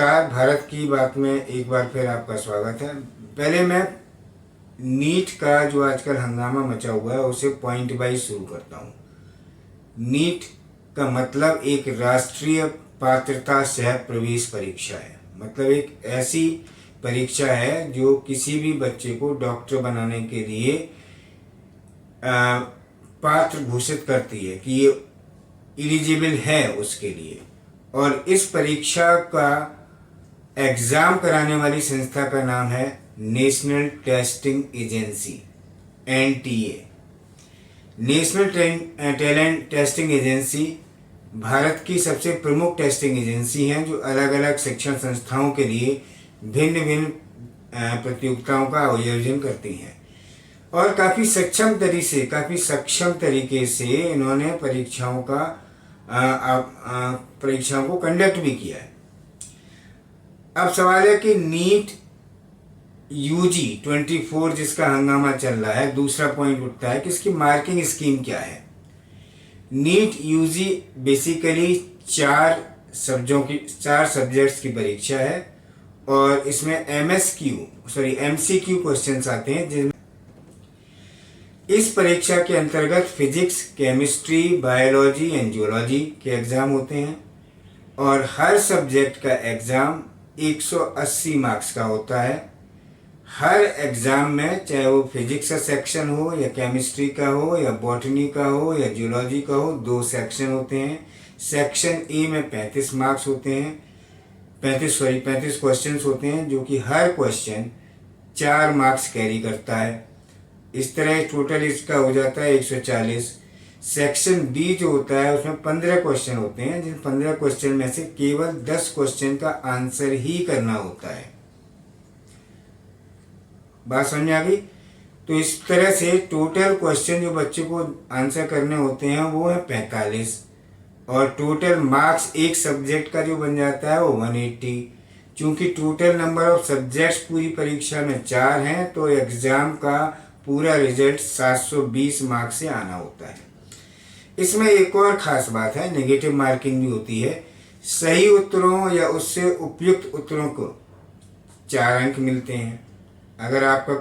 नमस्कार। भारत की बात में एक बार फिर आपका स्वागत है। पहले मैं नीट का जो आजकल हंगामा मचा हुआ है उसे पॉइंट वाइज शुरू करता हूँ। नीट का मतलब एक राष्ट्रीय पात्रता सह प्रवेश परीक्षा है। मतलब एक ऐसी परीक्षा है जो किसी भी बच्चे को डॉक्टर बनाने के लिए पात्र घोषित करती है कि ये एलिजिबल है उसके लिए। और इस परीक्षा का एग्ज़ाम कराने वाली संस्था का नाम है national testing agency, NTA. National talent testing agency Bharat की सबसे प्रमुख टेस्टिंग एजेंसी हैं जो अलग अलग शिक्षण संस्थाओं के लिए भिन्न भिन्न प्रतियोगिताओं का आयोजन करती हैं। और काफ़ी सक्षम तरीके से इन्होंने परीक्षाओं को कंडक्ट भी किया है। अब सवाल है कि नीट यूजी 24 जिसका हंगामा चल रहा है, दूसरा पॉइंट उठता है कि इसकी मार्किंग स्कीम क्या है। नीट यूजी बेसिकली चार सब्जेक्ट्स की परीक्षा है और इसमें एमसीक्यू क्वेश्चंस आते हैं जिनमें इस परीक्षा के अंतर्गत physics, chemistry, biology and geology के एग्ज़ाम होते हैं और हर सब्जेक्ट का एग्ज़ाम 180 मार्क्स का होता है। हर एग्ज़ाम में चाहे वो फिजिक्स का सेक्शन हो या केमिस्ट्री का हो या बॉटनी का हो या जियोलॉजी का हो, 2 सेक्शन होते हैं। सेक्शन ए में 35 मार्क्स होते हैं, 35 क्वेश्चंस होते हैं जो कि हर क्वेश्चन 4 मार्क्स कैरी करता है। इस तरह टोटल इसका हो जाता है 140। सेक्शन बी जो होता है उसमें 15 क्वेश्चन होते हैं जिन 15 क्वेश्चन में से केवल 10 क्वेश्चन का आंसर ही करना होता है। बात समझ में आ गई? तो इस तरह से टोटल क्वेश्चन जो बच्चे को आंसर करने होते हैं वो है 45 और टोटल मार्क्स एक सब्जेक्ट का जो बन जाता है वो 180। चूंकि टोटल नंबर ऑफ सब्जेक्ट्स पूरी परीक्षा में 4 हैं तो एग्ज़ाम का पूरा रिजल्ट 720 मार्क्स से आना होता है। इसमें एक और ख़ास बात है, नेगेटिव मार्किंग भी होती है। सही उत्तरों या उससे उपयुक्त उत्तरों को 4 अंक मिलते हैं। अगर आपका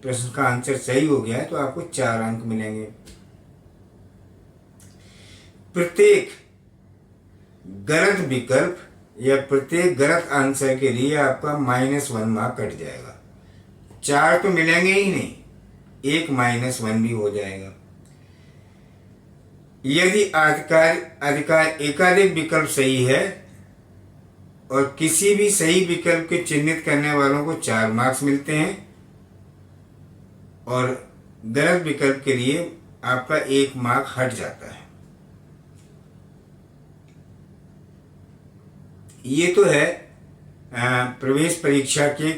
प्रश्न का आंसर सही हो गया है तो आपको 4 अंक मिलेंगे। प्रत्येक गलत विकल्प या प्रत्येक गलत आंसर के लिए आपका -1 मार्क कट जाएगा। 4 तो मिलेंगे ही नहीं, 1 -1 भी हो जाएगा। यदि एकाधिक विकल्प सही है और किसी भी सही विकल्प के चिन्हित करने वालों को 4 मार्क्स मिलते हैं और गलत विकल्प के लिए आपका 1 मार्क हट जाता है। ये तो है प्रवेश परीक्षा के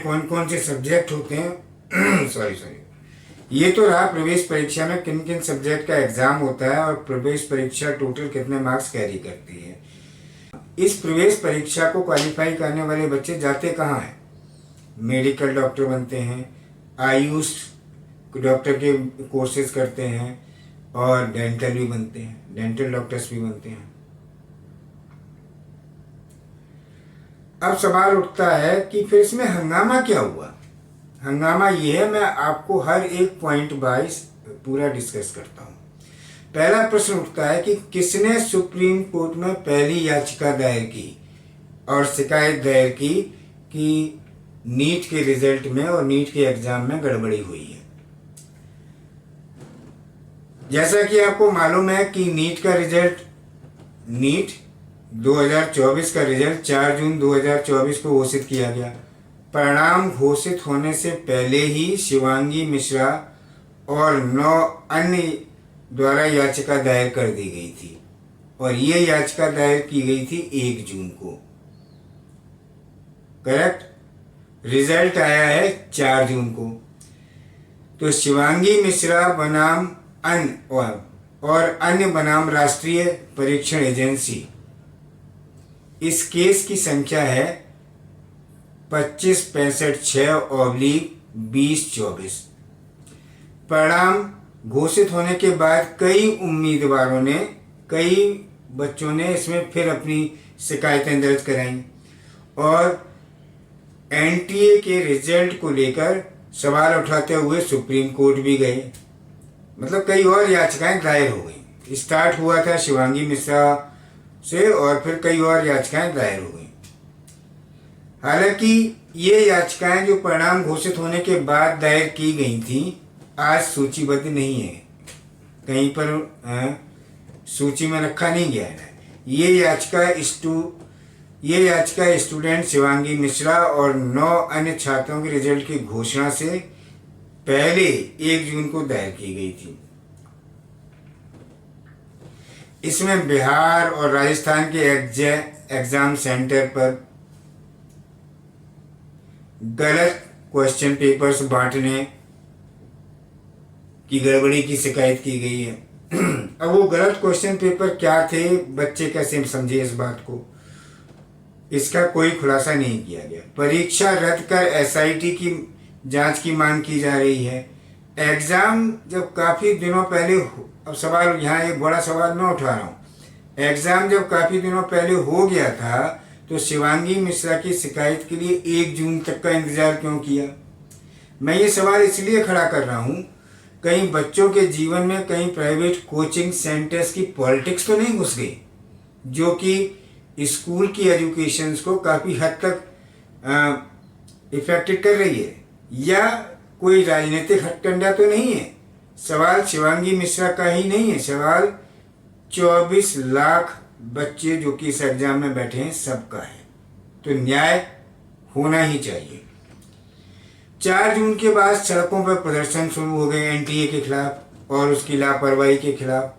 कौन कौन से सब्जेक्ट होते हैं सॉरी ये तो रहा प्रवेश परीक्षा में किन किन सब्जेक्ट का एग्जाम होता है और प्रवेश परीक्षा टोटल कितने मार्क्स कैरी करती है। इस प्रवेश परीक्षा को क्वालिफाई करने वाले बच्चे जाते कहाँ हैं? मेडिकल डॉक्टर बनते हैं, आयुष डॉक्टर के कोर्सेज करते हैं और डेंटल भी बनते हैं, डेंटल डॉक्टर्स भी बनते हैं। अब सवाल उठता है कि फिर इसमें हंगामा क्या हुआ? हंगामा ये है, मैं आपको हर एक पॉइंट वाइज पूरा डिस्कस करता हूँ। पहला प्रश्न उठता है कि किसने सुप्रीम कोर्ट में पहली याचिका दायर की और शिकायत दायर की कि नीट के रिजल्ट में और नीट के एग्जाम में गड़बड़ी हुई है। जैसा कि आपको मालूम है कि नीट 2024 का रिजल्ट 4 जून 2024 को घोषित किया गया। परिणाम घोषित होने से पहले ही शिवांगी मिश्रा और 9 अन्य द्वारा याचिका दायर कर दी गई थी और ये याचिका दायर की गई थी 1 जून को। करेक्ट? रिजल्ट आया है 4 जून को। तो शिवांगी मिश्रा बनाम अन्य बनाम राष्ट्रीय परीक्षण एजेंसी, इस केस की संख्या है 2565/6/2024। परिणाम घोषित होने के बाद कई बच्चों ने इसमें फिर अपनी शिकायतें दर्ज कराई और एनटीए के रिजल्ट को लेकर सवाल उठाते हुए सुप्रीम कोर्ट भी गए। मतलब कई और याचिकाएं दायर हो गई। स्टार्ट हुआ था शिवांगी मिश्रा से और फिर कई और याचिकाएं दायर हो गई। हालांकि ये याचिकाएं जो परिणाम घोषित होने के बाद दायर की गई थी आज सूचीबद्ध नहीं है, कहीं पर सूची में रखा नहीं गया है। ये याचिका स्टूडेंट शिवांगी मिश्रा और 9 अन्य छात्रों के रिजल्ट की घोषणा से पहले 1 जून को दायर की गई थी। इसमें बिहार और राजस्थान के एग्जाम सेंटर पर गलत क्वेश्चन पेपर्स बांटने की गड़बड़ी की शिकायत की गई है। अब वो गलत क्वेश्चन पेपर क्या थे, बच्चे कैसे समझे इस बात को, इसका कोई खुलासा नहीं किया गया। परीक्षा रद्द कर एसआईटी की जांच की मांग की जा रही है। एग्जाम जब काफ़ी दिनों पहले, अब सवाल यहाँ एक बड़ा सवाल मैं उठा रहा हूँ, एग्जाम जब काफ़ी दिनों पहले हो गया था तो शिवांगी मिश्रा की शिकायत के लिए 1 जून तक का इंतजार क्यों किया? मैं ये सवाल इसलिए खड़ा कर रहा हूँ, कहीं बच्चों के जीवन में कहीं प्राइवेट कोचिंग सेंटर्स की पॉलिटिक्स तो नहीं घुस गई, जो कि स्कूल की एजुकेशन को काफ़ी हद तक इफेक्टेड कर रही है, या कोई राजनीतिक हथकंडा तो नहीं है। सवाल शिवांगी मिश्रा का ही नहीं है, सवाल 24 लाख बच्चे जो कि इस एग्जाम में बैठे हैं सबका है। तो न्याय होना ही चाहिए। 4 जून के बाद सड़कों पर प्रदर्शन शुरू हो गए एनटीए के खिलाफ और उसकी लापरवाही के खिलाफ।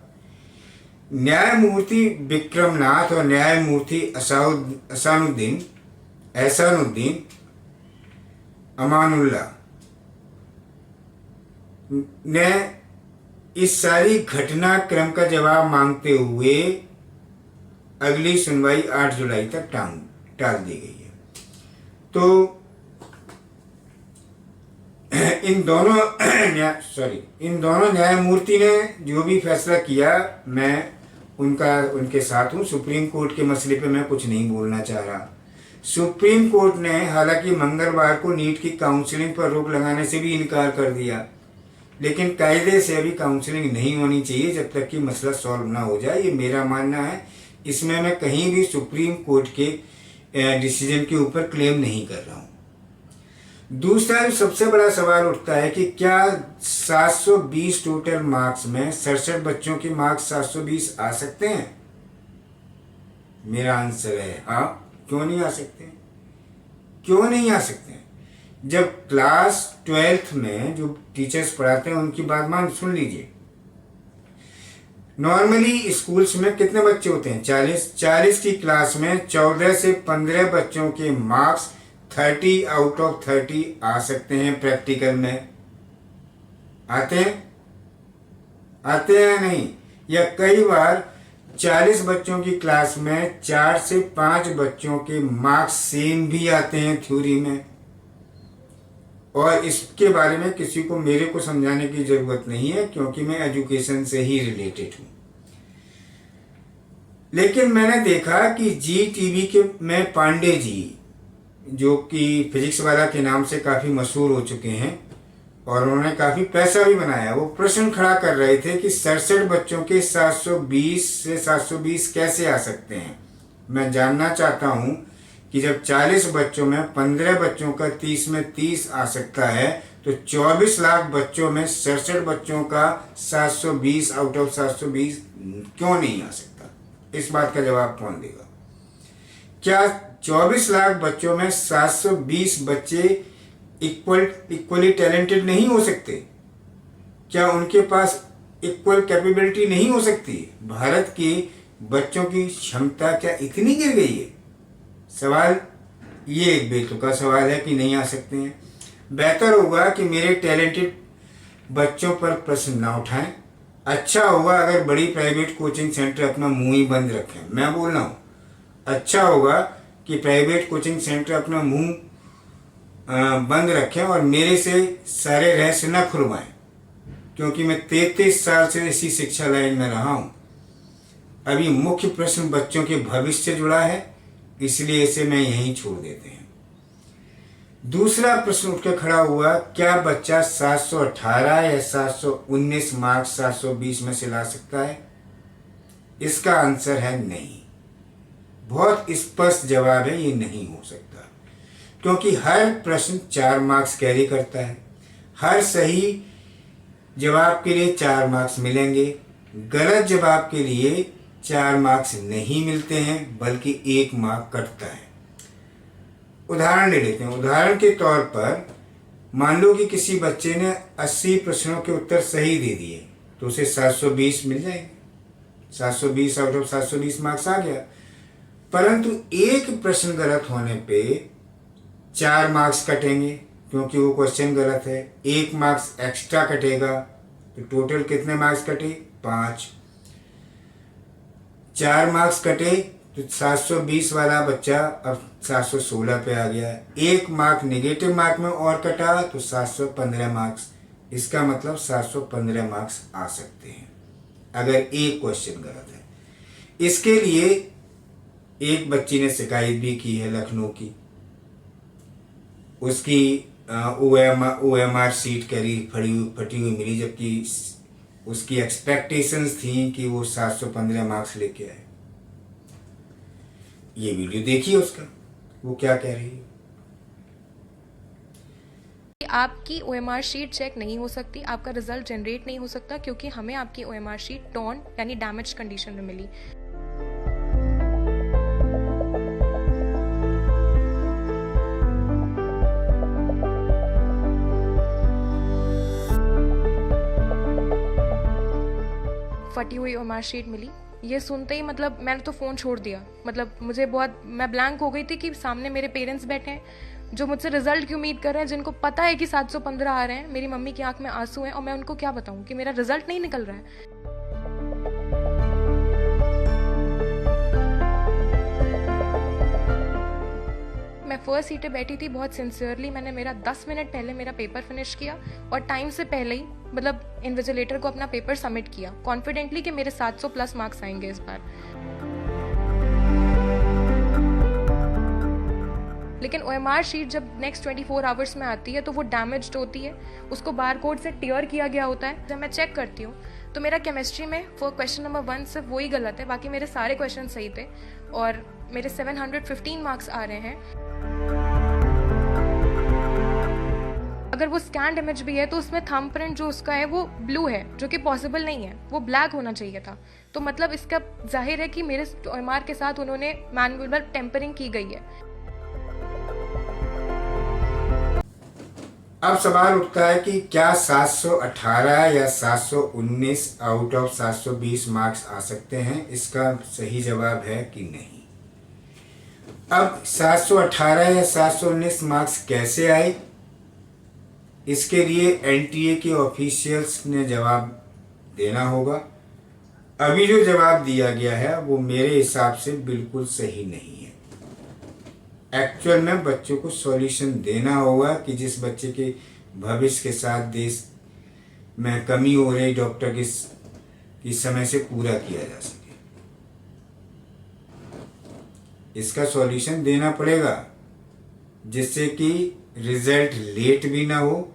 न्यायमूर्ति विक्रमनाथ और न्यायमूर्ति एहसानुद्दीन अमानुल्लाह ने इस सारी घटनाक्रम का जवाब मांगते हुए अगली सुनवाई 8 जुलाई तक टाल दी गई है। तो इन दोनों न्यायमूर्ति ने जो भी फैसला किया, मैं उनके साथ हूँ। सुप्रीम कोर्ट के मसले पे मैं कुछ नहीं बोलना चाह रहा। सुप्रीम कोर्ट ने हालांकि मंगलवार को नीट की काउंसलिंग पर रोक लगाने से भी इनकार कर दिया, लेकिन कायदे से अभी काउंसलिंग नहीं होनी चाहिए जब तक कि मसला सॉल्व ना हो जाए, ये मेरा मानना है। इसमें मैं कहीं भी सुप्रीम कोर्ट के डिसीजन के ऊपर क्लेम नहीं कर रहा हूँ। दूसरा सबसे बड़ा सवाल उठता है कि क्या 720 टोटल मार्क्स में 67 बच्चों के मार्क्स 720 आ सकते हैं? मेरा आंसर है हाँ। क्यों नहीं आ सकते? क्यों नहीं आ सकते? जब क्लास 12th में जो टीचर्स पढ़ाते हैं उनकी बात सुन लीजिए। नॉर्मली स्कूल्स में कितने बच्चे होते हैं? 40 की क्लास में 14 से 15 बच्चों के मार्क्स 30 आउट ऑफ 30 आ सकते हैं। प्रैक्टिकल में आते हैं नहीं, या कई बार 40 बच्चों की क्लास में 4 से 5 बच्चों के मार्क्स सेम भी आते हैं थ्योरी में। और इसके बारे में किसी को मेरे को समझाने की ज़रूरत नहीं है, क्योंकि मैं एजुकेशन से ही रिलेटेड हूँ। लेकिन मैंने देखा कि जी टीवी के में पांडे जी, जो कि फिजिक्स वाला के नाम से काफ़ी मशहूर हो चुके हैं और उन्होंने काफ़ी पैसा भी बनाया, वो प्रश्न खड़ा कर रहे थे कि 67 बच्चों के 720 से 720 कैसे आ सकते हैं। मैं जानना चाहता हूँ कि जब 40 बच्चों में 15 बच्चों का 30 में 30 आ सकता है, तो 24 लाख बच्चों में 67 बच्चों का 720 आउट ऑफ 720 क्यों नहीं आ सकता? इस बात का जवाब कौन देगा? क्या 24 लाख बच्चों में 720 बच्चे इक्वली टैलेंटेड नहीं हो सकते? क्या उनके पास इक्वल कैपेबिलिटी नहीं हो सकती? भारत के बच्चों की क्षमता क्या इतनी गिर गई है? सवाल ये एक बेतुका सवाल है कि नहीं आ सकते हैं। बेहतर होगा कि मेरे टैलेंटेड बच्चों पर प्रश्न ना उठाएं। अच्छा होगा अगर बड़ी प्राइवेट कोचिंग सेंटर अपना मुंह ही बंद रखें। मैं बोल रहा हूँ, अच्छा होगा कि प्राइवेट कोचिंग सेंटर अपना मुंह बंद रखें और मेरे से सारे रहस्य न खुलवाएं, क्योंकि मैं 33 साल से इसी शिक्षा लाइन में रहा हूँ। अभी मुख्य प्रश्न बच्चों के भविष्य से जुड़ा है, इसलिए इसे मैं यहीं छोड़ देते हैं। दूसरा प्रश्न उठ के खड़ा हुआ, क्या बच्चा 718 या 719 मार्क्स 720 में से ला सकता है? इसका आंसर है नहीं। बहुत स्पष्ट जवाब है, ये नहीं हो सकता, क्योंकि हर प्रश्न 4 मार्क्स कैरी करता है। हर सही जवाब के लिए 4 मार्क्स मिलेंगे, गलत जवाब के लिए 4 मार्क्स नहीं मिलते हैं, बल्कि 1 मार्क कटता है। उदाहरण ले लेते हैं। उदाहरण के तौर पर मान लो कि किसी बच्चे ने 80 प्रश्नों के उत्तर सही दे दिए, तो उसे 720 मिल जाएंगे। 720 आउट ऑफ 720 मार्क्स आ गया। परंतु एक प्रश्न गलत होने पे 4 मार्क्स कटेंगे, क्योंकि वो क्वेश्चन गलत है। 1 मार्क्स एक्स्ट्रा कटेगा, तो टोटल कितने मार्क्स कटे? 5। 4 मार्क्स कटे तो 720 वाला बच्चा अब 716 पे आ गया। 1 मार्क नेगेटिव मार्क में और कटा तो 715 मार्क्स। इसका मतलब 715 मार्क्स आ सकते हैं अगर एक क्वेश्चन गलत है। इसके लिए एक बच्ची ने शिकायत भी की है लखनऊ की। उसकी OMR सीट फटी हुई मिली, जबकि उसकी एक्सपेक्टेशंस थी कि वो 715 मार्क्स लेके आए। ये वीडियो देखिए उसका, वो क्या कह रही है। आपकी OMR शीट चेक नहीं हो सकती, आपका रिजल्ट जनरेट नहीं हो सकता, क्योंकि हमें आपकी OMR शीट टॉर्न यानी डैमेज कंडीशन में मिली। फटी हुई OMR शीट मिली। ये सुनते ही मतलब मैंने तो फ़ोन छोड़ दिया। मतलब मैं ब्लैंक हो गई थी कि सामने मेरे पेरेंट्स बैठे हैं जो मुझसे रिजल्ट की उम्मीद कर रहे हैं, जिनको पता है कि 715 आ रहे हैं। मेरी मम्मी की आंख में आंसू हैं और मैं उनको क्या बताऊं कि मेरा रिजल्ट नहीं निकल रहा है। मैं फर्स्ट सीट पे बैठी थी। बहुत सिंसियरली मैंने मेरा 10 मिनट पहले मेरा पेपर फिनिश किया और टाइम से पहले ही मतलब इन्विजिलेटर को अपना पेपर सबमिट किया, कॉन्फिडेंटली कि मेरे 700 प्लस मार्क्स आएंगे इस बार। लेकिन OMR शीट जब नेक्स्ट 24 आवर्स में आती है तो वो डैमेज्ड होती है, उसको बारकोड से टियर किया गया होता है। जब मैं चेक करती हूँ तो मेरा केमिस्ट्री में क्वेश्चन नंबर 1 सिर्फ वही गलत है, बाकी मेरे सारे क्वेश्चन सही थे और मेरे 715 मार्क्स आ रहे हैं। अगर वो स्कैन्ड इमेज भी है तो उसमें थंब प्रिंट जो उसका है वो ब्लू है, जो कि पॉसिबल नहीं है, वो ब्लैक होना चाहिए था। तो मतलब इसका जाहिर है कि मेरे OMR के साथ उन्होंने मैनुअल टेम्परिंग की गई है। अब सवाल उठता है कि क्या 718 या 719 आउट ऑफ 720 मार्क्स आ सकते हैं? इसका सही जवाब है कि नहीं। अब 718 या 719 मार्क्स कैसे आए, इसके लिए NTA के ऑफिशियल्स ने जवाब देना होगा। अभी जो जवाब दिया गया है वो मेरे हिसाब से बिल्कुल सही नहीं है। एक्चुअल में बच्चों को सॉल्यूशन देना होगा कि जिस बच्चे के भविष्य के साथ देश में कमी हो रही डॉक्टर की समय से पूरा किया जा सके। इसका सॉल्यूशन देना पड़ेगा जिससे कि रिजल्ट लेट भी ना हो।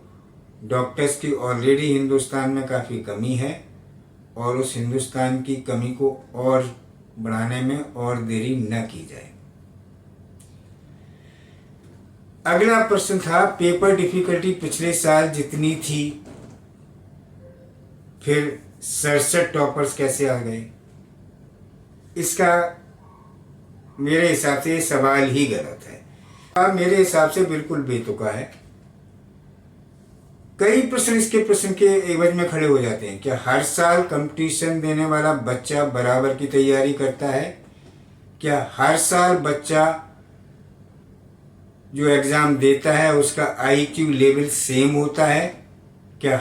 डॉक्टर्स की ऑलरेडी हिंदुस्तान में काफ़ी कमी है और उस हिंदुस्तान की कमी को और बढ़ाने में और देरी न की जाए। अगला प्रश्न था, पेपर डिफिकल्टी पिछले साल जितनी थी फिर 67 टॉपर्स कैसे आ गए? इसका मेरे हिसाब से सवाल ही गलत है। मेरे हिसाब से बिल्कुल बेतुका है। कई प्रश्न इसके प्रश्न के एवज में खड़े हो जाते हैं। क्या हर साल कंपटीशन देने वाला बच्चा बराबर की तैयारी करता है? क्या हर साल बच्चा जो एग्ज़ाम देता है उसका IQ लेवल सेम होता है? क्या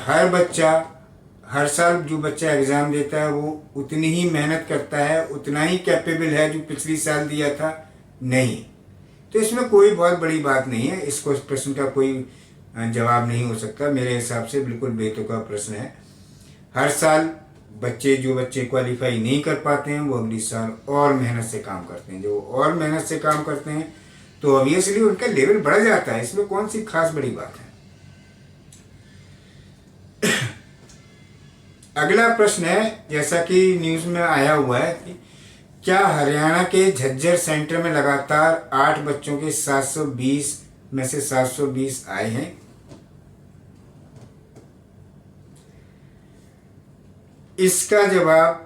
हर साल जो बच्चा एग्ज़ाम देता है वो उतनी ही मेहनत करता है, उतना ही कैपेबल है जो पिछली साल दिया था? नहीं। तो इसमें कोई बहुत बड़ी बात नहीं है। इसको इस प्रश्न का कोई जवाब नहीं हो सकता। मेरे हिसाब से बिल्कुल बेतुका प्रश्न है। हर साल बच्चे जो बच्चे क्वालिफाई नहीं कर पाते हैं वो अगली साल और मेहनत से काम करते हैं। जो और मेहनत से काम करते हैं तो ऑब्वियसली उनका लेवल बढ़ जाता है, इसमें कौन सी खास बड़ी बात है। अगला प्रश्न है, जैसा कि न्यूज़ में आया हुआ है कि क्या हरियाणा के झज्जर सेंटर में लगातार 8 बच्चों के 720 में से 720 आए हैं? इसका जवाब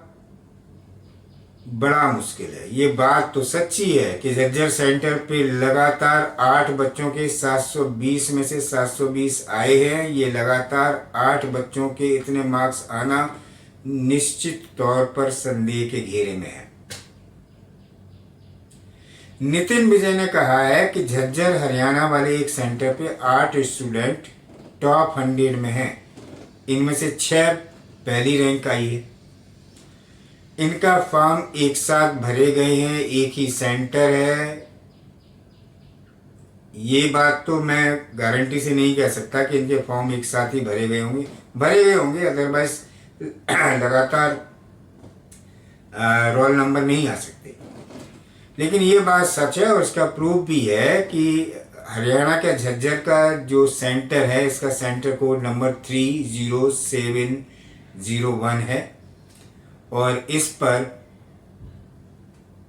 बड़ा मुश्किल है। ये बात तो सच्ची है कि झज्जर सेंटर पे लगातार 8 बच्चों के 720 में से 720 आए हैं। ये लगातार 8 बच्चों के इतने मार्क्स आना निश्चित तौर पर संदेह के घेरे में है। नितिन विजय ने कहा है कि झज्जर हरियाणा वाले एक सेंटर पे 8 स्टूडेंट टॉप 100 में हैं। इनमें से 6 पहली रैंक आई है। इनका फॉर्म एक साथ भरे गए हैं, एक ही सेंटर है। ये बात तो मैं गारंटी से नहीं कह सकता कि इनके फॉर्म एक साथ ही भरे गए होंगे, अदरवाइज लगातार रोल नंबर नहीं आ सकते। लेकिन ये बात सच है और इसका प्रूफ भी है कि हरियाणा के झज्जर का जो सेंटर है, इसका सेंटर कोड नंबर 30701 है और इस पर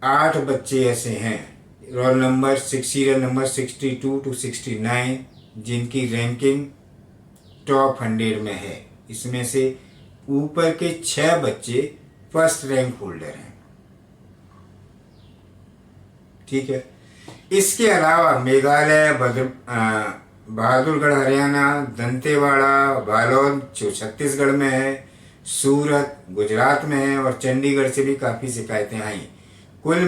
8 बच्चे ऐसे हैं, roll number serial number 62 to 69, जिनकी रैंकिंग टॉप 100 में है। इसमें से ऊपर के 6 बच्चे फर्स्ट रैंक होल्डर हैं। ठीक है। इसके अलावा मेघालय, बहादुरगढ़ हरियाणा, दंतेवाड़ा, बालोद जो छत्तीसगढ़ में है, सूरत गुजरात में है और चंडीगढ़ से भी काफ़ी शिकायतें आई। कुल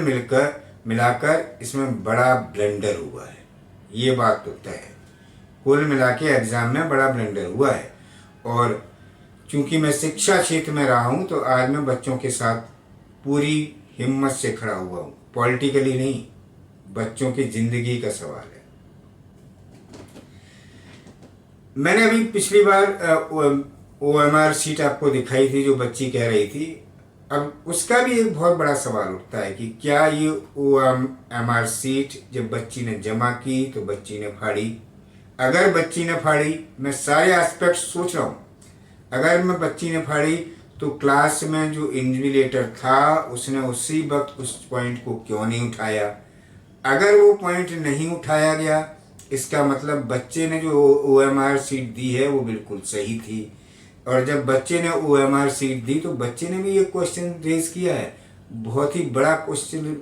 मिलाकर इसमें बड़ा ब्लंडर हुआ है, ये बात तो तय है। कुल मिला के एग्ज़ाम में बड़ा ब्लंडर हुआ है। और चूंकि मैं शिक्षा क्षेत्र में रहा हूँ तो आज मैं बच्चों के साथ पूरी हिम्मत से खड़ा हुआ हूँ। पॉलिटिकली नहीं, बच्चों की ज़िंदगी का सवाल है। मैंने अभी पिछली बार OMR सीट आपको दिखाई थी जो बच्ची कह रही थी। अब उसका भी एक बहुत बड़ा सवाल उठता है कि क्या ये OMR सीट जब बच्ची ने जमा की तो बच्ची ने फाड़ी। अगर बच्ची ने फाड़ी, मैं सारे एस्पेक्ट सोच रहा हूँ, अगर मैं बच्ची ने फाड़ी तो क्लास में जो इन्विजिलेटर था उसने उसी वक्त उस पॉइंट को क्यों नहीं उठाया। अगर वो पॉइंट नहीं उठाया गया, इसका मतलब बच्चे ने जो OMR सीट दी है वो बिल्कुल सही थी। और जब बच्चे ने OMR सीट दी तो बच्चे ने भी एक क्वेश्चन रेज किया है, बहुत ही बड़ा क्वेश्चन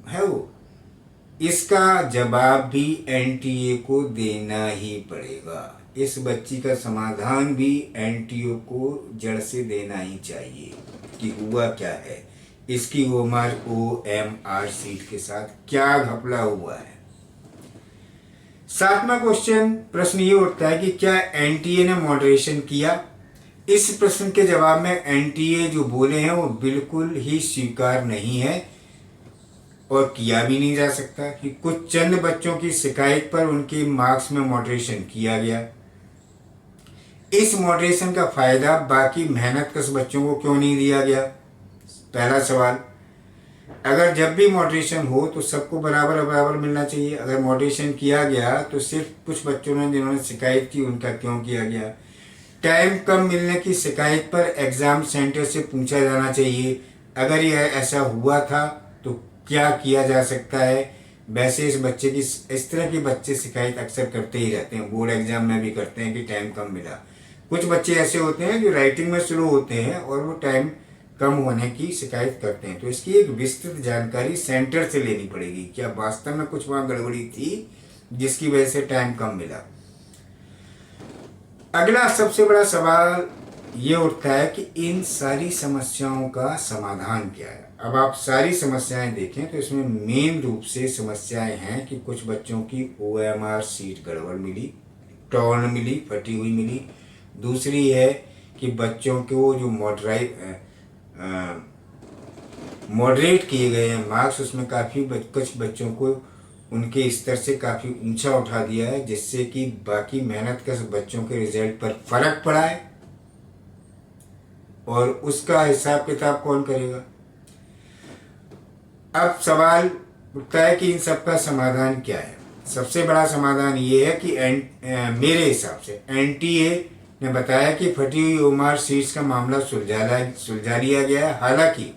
है वो। इसका जवाब भी NTA को देना ही पड़ेगा। इस बच्ची का समाधान भी NTA को जड़ से देना ही चाहिए कि हुआ क्या है, इसकी OMR सीट के साथ क्या घपला हुआ है। 7वां प्रश्न ये उठता है कि क्या NTA ने मॉडरेशन किया। इस प्रश्न के जवाब में NTA जो बोले हैं वो बिल्कुल ही स्वीकार नहीं है और किया भी नहीं जा सकता कि कुछ चंद बच्चों की शिकायत पर उनके मार्क्स में मॉडरेशन किया गया। इस मॉडरेशन का फायदा बाकी मेहनतकश बच्चों को क्यों नहीं दिया गया, पहला सवाल। अगर जब भी मॉडरेशन हो तो सबको बराबर मिलना चाहिए। अगर मॉडरेशन किया गया तो सिर्फ कुछ बच्चों ने जिन्होंने शिकायत की उनका क्यों किया गया। टाइम कम मिलने की शिकायत पर एग्ज़ाम सेंटर से पूछा जाना चाहिए, अगर यह ऐसा हुआ था तो क्या किया जा सकता है। वैसे इस तरह के बच्चे शिकायत अक्सर करते ही रहते हैं, बोर्ड एग्जाम में भी करते हैं कि टाइम कम मिला। कुछ बच्चे ऐसे होते हैं जो राइटिंग में स्लो होते हैं और वो टाइम कम होने की शिकायत करते हैं। तो इसकी एक विस्तृत जानकारी सेंटर से लेनी पड़ेगी, क्या वास्तव में कुछ वहाँ गड़बड़ी थी जिसकी वजह से टाइम कम मिला। अगला सबसे बड़ा सवाल ये उठता है कि इन सारी समस्याओं का समाधान क्या है। अब आप सारी समस्याएं देखें तो इसमें मेन रूप से समस्याएं हैं कि कुछ बच्चों की OMR सीट गड़बड़ मिली, टॉर्न मिली, फटी हुई मिली। दूसरी है कि बच्चों को जो मॉडरेट किए गए हैं मार्क्स, उसमें काफ़ी कुछ बच्चों को उनके स्तर से काफ़ी ऊंचा उठा दिया है, जिससे कि बाकी मेहनत कश बच्चों के रिजल्ट पर फर्क पड़ा है। और उसका हिसाब किताब कौन करेगा। अब सवाल उठता है कि इन सब का समाधान क्या है। सबसे बड़ा समाधान ये है कि मेरे हिसाब से एनटीए ने बताया कि फटी हुई ओमार सीट्स का मामला सुलझा लिया गया है। हालांकि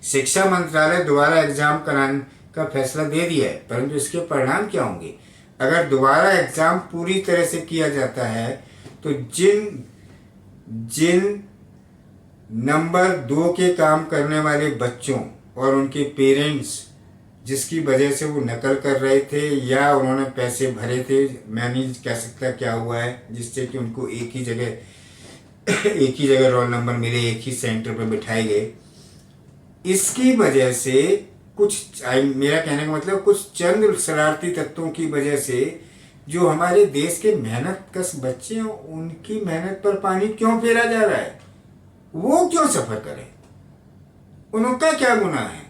शिक्षा मंत्रालय दोबारा एग्जाम कराने का फैसला दे दिया है, परंतु इसके परिणाम क्या होंगे। अगर दोबारा एग्जाम पूरी तरह से किया जाता है तो जिन नंबर 2 के काम करने वाले बच्चों और उनके पेरेंट्स जिसकी वजह से वो नकल कर रहे थे या उन्होंने पैसे भरे थे, मैं नहीं कह सकता क्या हुआ है, जिससे कि उनको एक ही जगह रोल नंबर मिले, एक ही सेंटर पर बिठाए गए, इसकी वजह से मेरा कहने का मतलब कुछ चंद शरारती तत्वों की वजह से जो हमारे देश के मेहनत कश बच्चे हैं उनकी मेहनत पर पानी क्यों फेरा जा रहा है। वो क्यों सफर करें, उनका क्या गुनाह है।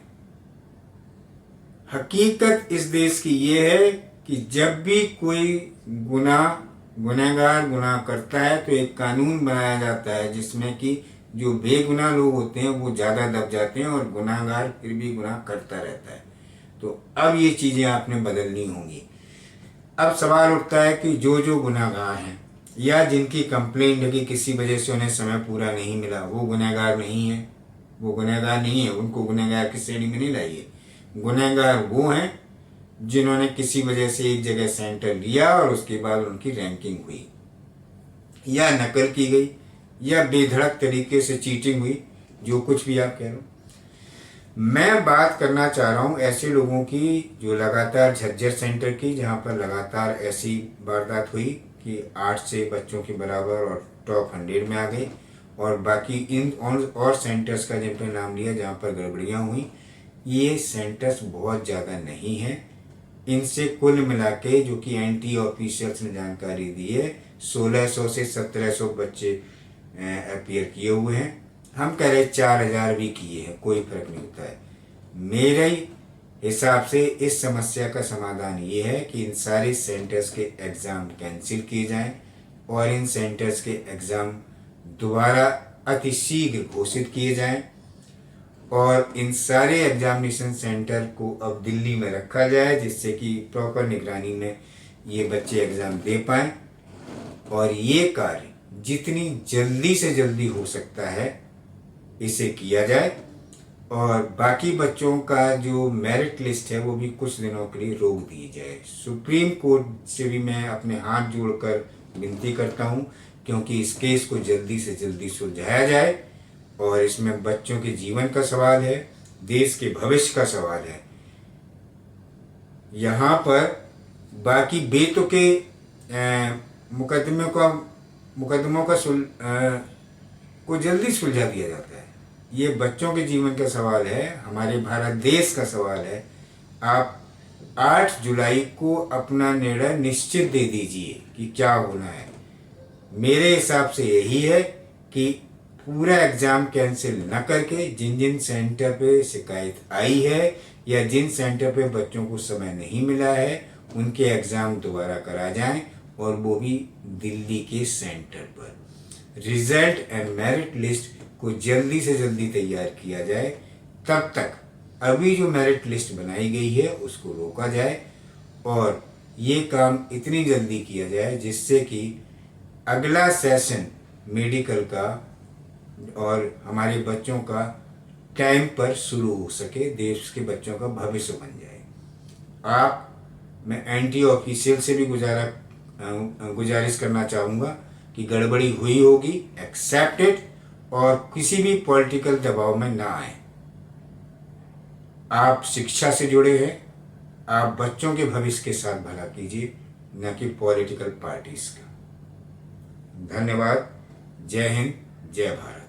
हकीकत इस देश की ये है कि जब भी कोई गुनहगार गुनाह करता है तो एक कानून बनाया जाता है जिसमें कि जो बेगुनाह लोग होते हैं वो ज़्यादा दब जाते हैं और गुनाहगार फिर भी गुनाह करता रहता है। तो अब ये चीज़ें आपने बदलनी होंगी। अब सवाल उठता है कि जो गुनाहगार हैं या जिनकी कंप्लेंट है कि किसी वजह से उन्हें समय पूरा नहीं मिला, वो गुनहगार नहीं है। वो गुनहगार नहीं है, उनको गुनहगार की श्रेणी में नहीं लाइए। गुनहगार वो हैं जिन्होंने किसी वजह से एक जगह सेंटर लिया और उसके बाद उनकी रैंकिंग हुई या नकल की गई या बेधड़क तरीके से चीटिंग हुई, जो कुछ भी आप कह रहे हो। मैं बात करना चाह रहा हूँ ऐसे लोगों की जो लगातार झज्जर सेंटर की, जहाँ पर लगातार ऐसी वारदात हुई कि 8 से बच्चों के बराबर और टॉप 100 में आ गए, और बाकी इन और सेंटर्स का जिन पर नाम लिया जहाँ पर गड़बड़ियाँ हुई। ये सेंटर्स बहुत ज़्यादा नहीं हैं। इनसे कुल मिला के जो कि एनटी ऑफिशियल्स ने जानकारी दी है 1600 से 1700 बच्चे अपीयर किए हुए हैं। हम कह रहे 4000 भी किए हैं, कोई फर्क नहीं होता है। मेरे हिसाब से इस समस्या का समाधान ये है कि इन सारे सेंटर्स के एग्ज़ाम कैंसिल किए जाएं और इन सेंटर्स के एग्ज़ाम दोबारा अतिशीघ्र घोषित किए जाएं और इन सारे एग्जामिनेशन सेंटर को अब दिल्ली में रखा जाए, जिससे कि प्रॉपर निगरानी में ये बच्चे एग्ज़ाम दे पाएँ और ये कार्य जितनी जल्दी से जल्दी हो सकता है इसे किया जाए। और बाकी बच्चों का जो मेरिट लिस्ट है वो भी कुछ दिनों के लिए रोक दी जाए। सुप्रीम कोर्ट से भी मैं अपने हाथ जोड़कर विनती करता हूँ, क्योंकि इस केस को जल्दी से जल्दी सुलझाया जाए और इसमें बच्चों के जीवन का सवाल है, देश के भविष्य का सवाल है। यहाँ पर बाकी बेतुके मुकदमों को जल्दी सुलझा दिया जाता है। ये बच्चों के जीवन का सवाल है, हमारे भारत देश का सवाल है। आप 8 जुलाई को अपना निर्णय निश्चित दे दीजिए कि क्या होना है। मेरे हिसाब से यही है कि पूरा एग्ज़ाम कैंसिल न करके जिन सेंटर पे शिकायत आई है या जिन सेंटर पे बच्चों को समय नहीं मिला है उनके एग्ज़ाम दोबारा करा जाएं, और वो भी दिल्ली के सेंटर पर। रिजल्ट एंड मेरिट लिस्ट को जल्दी से जल्दी तैयार किया जाए। तब तक अभी जो मेरिट लिस्ट बनाई गई है उसको रोका जाए और ये काम इतनी जल्दी किया जाए जिससे कि अगला सेशन मेडिकल का और हमारे बच्चों का टाइम पर शुरू हो सके, देश के बच्चों का भविष्य बन जाए। मैं एंटी ऑफिशियल से भी गुजारिश करना चाहूँगा कि गड़बड़ी हुई होगी, एक्सेप्टेड, और किसी भी पॉलिटिकल दबाव में ना आए। आप शिक्षा से जुड़े हैं, आप बच्चों के भविष्य के साथ भला कीजिए, न कि पॉलिटिकल पार्टीज का। धन्यवाद। जय हिंद, जय भारत।